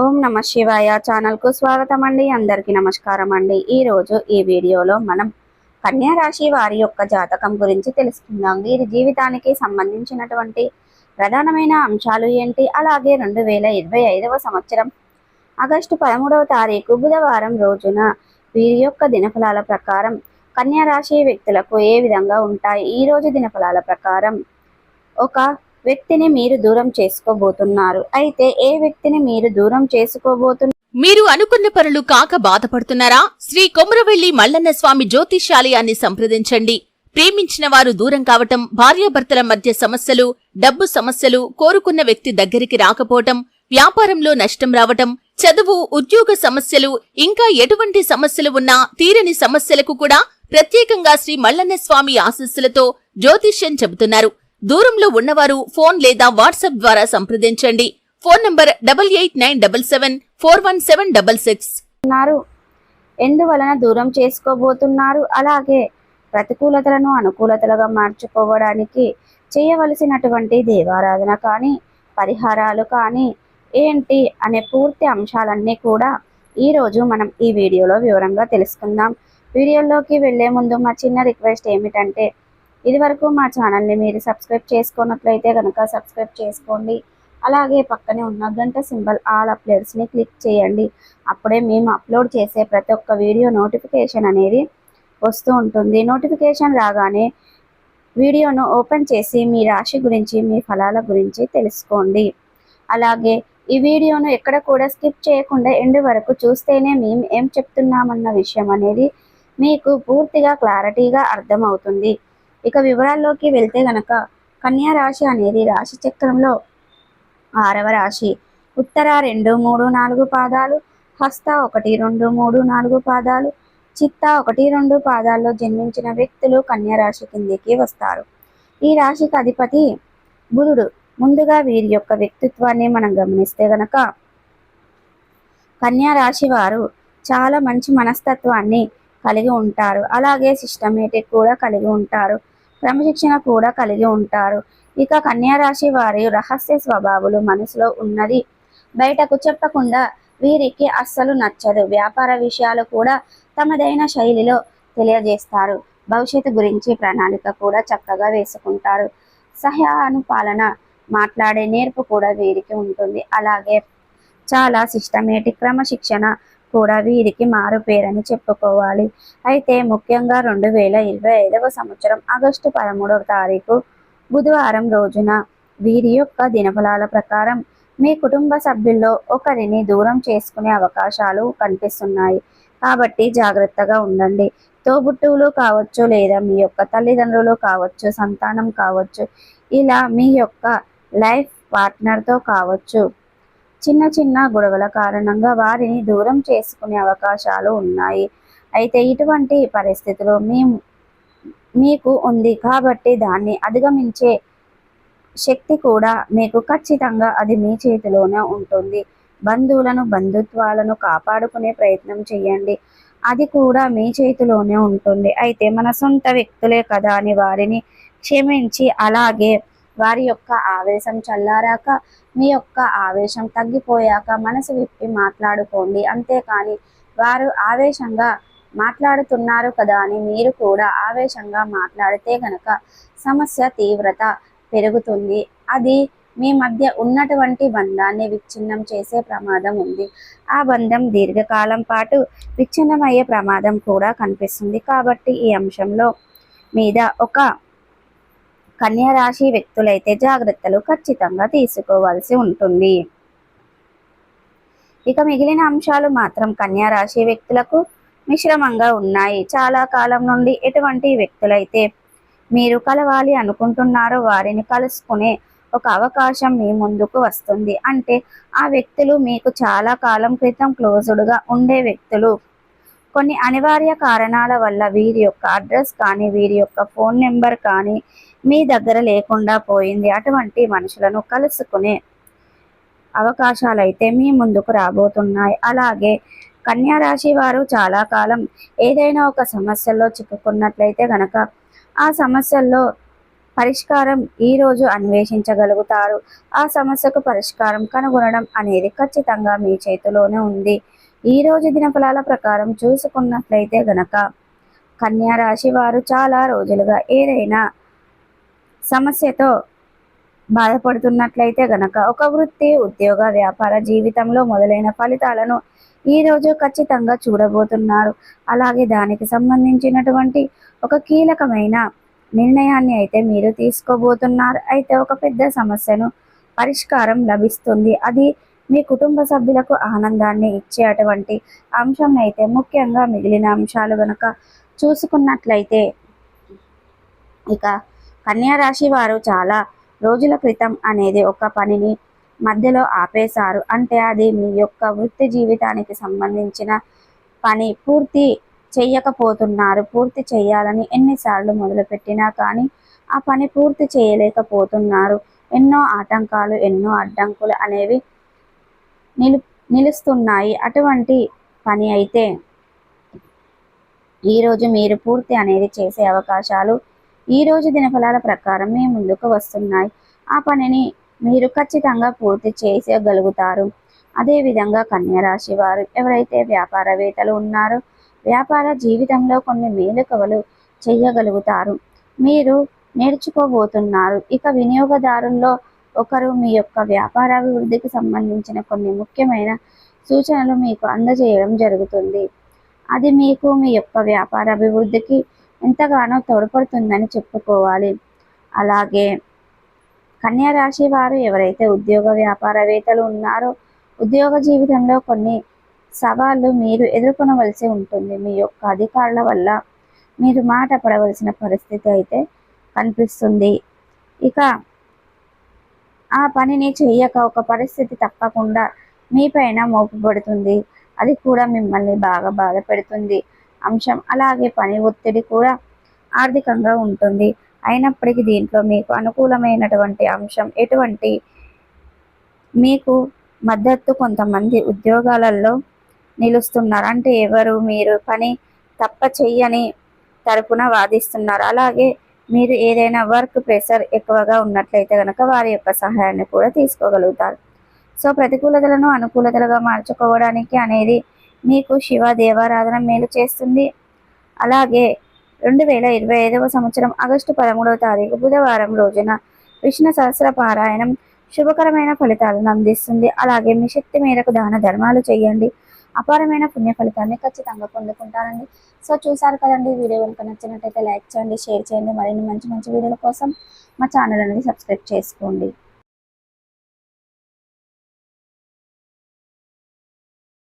ఓం నమ శివాయ ఛానల్కు స్వాగతం అండి. అందరికీ నమస్కారం అండి. ఈరోజు ఈ వీడియోలో మనం కన్యా రాశి వారి యొక్క జాతకం గురించి తెలుసుకుందాం. వీరి జీవితానికి సంబంధించినటువంటి ప్రధానమైన అంశాలు ఏంటి, అలాగే 2025వ సంవత్సరం ఆగస్టు 13వ తారీఖు బుధవారం రోజున వీరి యొక్క దినఫలాల ప్రకారం కన్యా రాశి వ్యక్తులకు ఏ విధంగా ఉంటాయి. ఈ రోజు దినఫలాల ప్రకారం ఒక వ్యక్తిని మీరు దూరం చేసుకోబోతున్నారు. అయితే ఏ వ్యక్తిని మీరు దూరం చేసుకోబోతున్నారు? మీరు అనుకున్న పనులు కాక బాధపడుతున్నారా? శ్రీ కొమరవెల్లి మల్లన్న స్వామి జ్యోతిష్యాలయాన్ని సంప్రదించండి. ప్రేమించిన వారు దూరం కావటం, భార్యాభర్తల మధ్య సమస్యలు, డబ్బు సమస్యలు, కోరుకున్న వ్యక్తి దగ్గరికి రాకపోవటం, వ్యాపారంలో నష్టం రావటం, చదువు, ఉద్యోగ సమస్యలు, ఇంకా ఎటువంటి సమస్యలు ఉన్నా తీరని సమస్యలకు కూడా ప్రత్యేకంగా శ్రీ మల్లన్న స్వామి ఆశీస్సులతో జ్యోతిష్యం చెబుతున్నారు. దూరంలో ఉన్నవారు ఫోన్ లేదా వాట్సాప్ ద్వారా సంప్రదించండి. Phone number 8897741766. ఎందువలన దూరం చేసుకోబోతున్నారు? అలాగే ప్రతికూలతలను అనుకూలతలుగా మార్చుకోవడానికి చేయవలసినటువంటి దేవారాధన కానీ, పరిహారాలు కానీ ఏంటి అనే పూర్తి అంశాలన్నీ కూడా ఈరోజు మనం ఈ వీడియోలో వివరంగా తెలుసుకుందాం. వీడియోలోకి వెళ్లే ముందు మా చిన్న రిక్వెస్ట్ ఏమిటంటే, ఇదివరకు మా ఛానల్ని మీరు సబ్స్క్రైబ్ చేసుకున్నట్లయితే కనుక సబ్స్క్రైబ్ చేసుకోండి. అలాగే పక్కనే ఉన్న గంట సింబల్ ఆల్ అప్లోడ్స్ని క్లిక్ చేయండి. అప్పుడే మేము అప్లోడ్ చేసే ప్రతి ఒక్క వీడియో నోటిఫికేషన్ అనేది వస్తూ ఉంటుంది. నోటిఫికేషన్ రాగానే వీడియోను ఓపెన్ చేసి మీ రాశి గురించి, మీ ఫలాల గురించి తెలుసుకోండి. అలాగే ఈ వీడియోను ఎక్కడ కూడా స్కిప్ చేయకుండా ఎండ్ వరకు చూస్తేనే మేము ఏం చెప్తున్నామన్న విషయం అనేది మీకు పూర్తిగా క్లారిటీగా అర్థమవుతుంది. ఇక వివరాల్లోకి వెళ్తే గనక కన్యా రాశి అనేది రాశి చక్రంలో 6వ రాశి. ఉత్తర 2, 3, 4 పాదాలు, హస్త 1, 2, 3, 4 పాదాలు, చిత్త 1, 2 పాదాల్లో జన్మించిన వ్యక్తులు కన్యా రాశి కిందికి వస్తారు. ఈ రాశికి అధిపతి బుధుడు. ముందుగా వీరి యొక్క వ్యక్తిత్వాన్ని మనం గమనిస్తే గనక కన్యా రాశి వారు చాలా మంచి మనస్తత్వాన్ని కలిగి ఉంటారు. అలాగే సిస్టమేటిక్ కూడా కలిగి ఉంటారు. క్రమశిక్షణ కూడా కలిగి ఉంటారు. ఇక కన్యా రాశి వారి రహస్య స్వభావాలు మనసులో ఉన్నది బయటకు చెప్పకుండా వీరికి అస్సలు నచ్చదు. వ్యాపార విషయాలు కూడా తమదైన శైలిలో తెలియజేస్తారు. భవిష్యత్తు గురించి ప్రణాళిక కూడా చక్కగా వేసుకుంటారు. సహానుపాలన మాట్లాడే నేర్పు కూడా వీరికి ఉంటుంది. అలాగే చాలా సిస్టమేటిక్, క్రమశిక్షణ కూడా వీరికి మారుపేరని చెప్పుకోవాలి. అయితే ముఖ్యంగా 2025వ సంవత్సరం ఆగస్టు 13వ తారీఖు బుధవారం రోజున వీరి యొక్క దినఫలాల ప్రకారం మీ కుటుంబ సభ్యుల్లో ఒకరిని దూరం చేసుకునే అవకాశాలు కనిపిస్తున్నాయి. కాబట్టి జాగ్రత్తగా ఉండండి. తోబుట్టువులు కావచ్చు, లేదా మీ యొక్క తల్లిదండ్రులు కావచ్చు, సంతానం కావచ్చు, ఇలా మీ యొక్క లైఫ్ పార్ట్నర్తో కావచ్చు, చిన్న చిన్న గొడవల కారణంగా వారిని దూరం చేసుకునే అవకాశాలు ఉన్నాయి. అయితే ఇటువంటి పరిస్థితులు మీకు ఉంది కాబట్టి దాన్ని అధిగమించే శక్తి కూడా మీకు ఖచ్చితంగా అది మీ చేతిలోనే ఉంటుంది. బంధువులను, బంధుత్వాలను కాపాడుకునే ప్రయత్నం చేయండి. అది కూడా మీ చేతిలోనే ఉంటుంది. అయితే మన సొంత వ్యక్తులే కదా అని వారిని క్షమించి, అలాగే వారి యొక్క ఆవేశం చల్లారాక, మీ యొక్క ఆవేశం తగ్గిపోయాక మనసు విప్పి మాట్లాడుకోండి. అంతేకాని వారు ఆవేశంగా మాట్లాడుతున్నారు కదా అని మీరు కూడా ఆవేశంగా మాట్లాడితే గనక సమస్య తీవ్రత పెరుగుతుంది. అది మీ మధ్య ఉన్నటువంటి బంధాన్ని విచ్ఛిన్నం చేసే ప్రమాదం ఉంది. ఆ బంధం దీర్ఘకాలం పాటు విచ్ఛిన్నమయ్యే ప్రమాదం కూడా కనిపిస్తుంది. కాబట్టి ఈ అంశంలో మీద ఒక కన్యా రాశి వ్యక్తులైతే జాగ్రత్తలు ఖచ్చితంగా తీసుకోవాల్సి ఉంటుంది. ఇక మిగిలిన అంశాలు మాత్రం కన్యా రాశి వ్యక్తులకు మిశ్రమంగా ఉన్నాయి. చాలా కాలం నుండి ఎటువంటి వ్యక్తులైతే మీరు కలవాలి అనుకుంటున్నారో వారిని కలుసుకునే ఒక అవకాశం మీ ముందుకు వస్తుంది. అంటే ఆ వ్యక్తులు మీకు చాలా కాలం క్రితం క్లోజ్డ్గా ఉండే వ్యక్తులు. కొన్ని అనివార్య కారణాల వల్ల వీరి యొక్క అడ్రస్ కానీ, వీరి యొక్క ఫోన్ నెంబర్ కానీ మీ దగ్గర లేకుండా పోయింది. అటువంటి మనుషులను కలుసుకునే అవకాశాలు అయితే మీ ముందుకు రాబోతున్నాయి. అలాగే కన్యా రాశి వారు చాలా కాలం ఏదైనా ఒక సమస్యల్లో చిక్కుకున్నట్లయితే గనక ఆ సమస్యల్లో పరిష్కారం ఈ రోజు అన్వేషించగలుగుతారు. ఆ సమస్యకు పరిష్కారం కనుగొనడం అనేది ఖచ్చితంగా మీ చేతిలోనే ఉంది. ఈ రోజు దినఫలాల ప్రకారం చూసుకున్నట్లయితే గనక కన్యా రాశి వారు చాలా రోజులుగా ఏదైనా సమస్యతో బాధపడుతున్నట్లయితే గనక ఒక వృత్తి, ఉద్యోగ, వ్యాపార జీవితంలో మొదలైన ఫలితాలను ఈ రోజు ఖచ్చితంగా చూడబోతున్నారు. అలాగే దానికి సంబంధించినటువంటి ఒక కీలకమైన నిర్ణయాన్ని అయితే మీరు తీసుకోబోతున్నారు. అయితే ఒక పెద్ద సమస్యను పరిష్కారం లభిస్తుంది. అది మీ కుటుంబ సభ్యులకు ఆనందాన్ని ఇచ్చే అటువంటి అంశం అయితే ముఖ్యంగా మిగిలిన అంశాలు గనక చూసుకున్నట్లయితే ఇక కన్యా రాశి వారు చాలా రోజుల క్రితం అనేది ఒక పనిని మధ్యలో ఆపేశారు. అంటే అది మీ యొక్క వృత్తి జీవితానికి సంబంధించిన పని పూర్తి చెయ్యకపోతున్నారు. పూర్తి చేయాలని ఎన్నిసార్లు మొదలుపెట్టినా కానీ ఆ పని పూర్తి చేయలేకపోతున్నారు. ఎన్నో ఆటంకాలు, ఎన్నో అడ్డంకులు అనేవి నిలుస్తున్నాయి. అటువంటి పని అయితే ఈరోజు మీరు పూర్తి అనేది చేసే అవకాశాలు ఈ రోజు దినఫలాల ప్రకారం మీ ముందుకు వస్తున్నాయి. ఆ పనిని మీరు ఖచ్చితంగా పూర్తి చేసేయగలుగుతారు. అదేవిధంగా కన్యా రాశి వారు ఎవరైతే వ్యాపారవేత్తలు ఉన్నారో వ్యాపార జీవితంలో కొన్ని మేలుకవలు చేయగలుగుతారు. మీరు నేర్చుకోబోతున్నారు. ఇక వినియోగదారుల్లో ఒకరు మీ యొక్క వ్యాపారాభివృద్ధికి సంబంధించిన కొన్ని ముఖ్యమైన సూచనలు మీకు అందజేయడం జరుగుతుంది. అది మీకు మీ యొక్క వ్యాపార అభివృద్ధికి ఎంతగానో తోడ్పడుతుందని చెప్పుకోవాలి. అలాగే కన్యా రాశి వారు ఎవరైతే ఉద్యోగ వ్యాపారవేత్తలు ఉన్నారో ఉద్యోగ జీవితంలో కొన్ని సవాళ్ళు మీరు ఎదుర్కొనవలసి ఉంటుంది. మీ యొక్క అధికారుల వల్ల మీరు మాట పడవలసిన పరిస్థితి అయితే కనిపిస్తుంది. ఇక ఆ పనిని చెయ్యక ఒక పరిస్థితి తప్పకుండా మీపైన మోపబడుతుంది. అది కూడా మిమ్మల్ని బాగా బాధ పెడుతుంది అంశం. అలాగే పని ఒత్తిడి కూడా ఆర్థికంగా ఉంటుంది. అయినప్పటికీ దీంట్లో మీకు అనుకూలమైనటువంటి అంశం ఎటువంటి మీకు మద్దతు కొంతమంది ఉద్యోగాలలో నిలుస్తున్నారు. అంటే ఎవరు మీరు పని తప్ప చెయ్యని తరపున వాదిస్తున్నారు. అలాగే మీరు ఏదైనా వర్క్ ప్రెషర్ ఎక్కువగా ఉన్నట్లయితే కనుక వారి యొక్క సహాయాన్ని కూడా తీసుకోగలుగుతారు. సో ప్రతికూలతలను అనుకూలతలుగా మార్చుకోవడానికి అనేది మీకు శివ దేవారాధన మేలు చేస్తుంది. అలాగే 2025 సంవత్సరం ఆగస్టు 13వ తారీఖు బుధవారం రోజున విష్ణు సహస్ర పారాయణం శుభకరమైన ఫలితాలను అందిస్తుంది. అలాగే మీ శక్తి మేరకు దాన ధర్మాలు చేయండి. అపారమైన పుణ్య ఫలితాన్ని ఖచ్చితంగా పొందుకుంటారండి. సో చూసారు కదండి, వీడియో కనుక నచ్చినట్టయితే లైక్ చేయండి, షేర్ చేయండి. మరిన్ని మంచి మంచి వీడియోల కోసం మా ఛానల్ అనేది సబ్స్క్రైబ్ చేసుకోండి.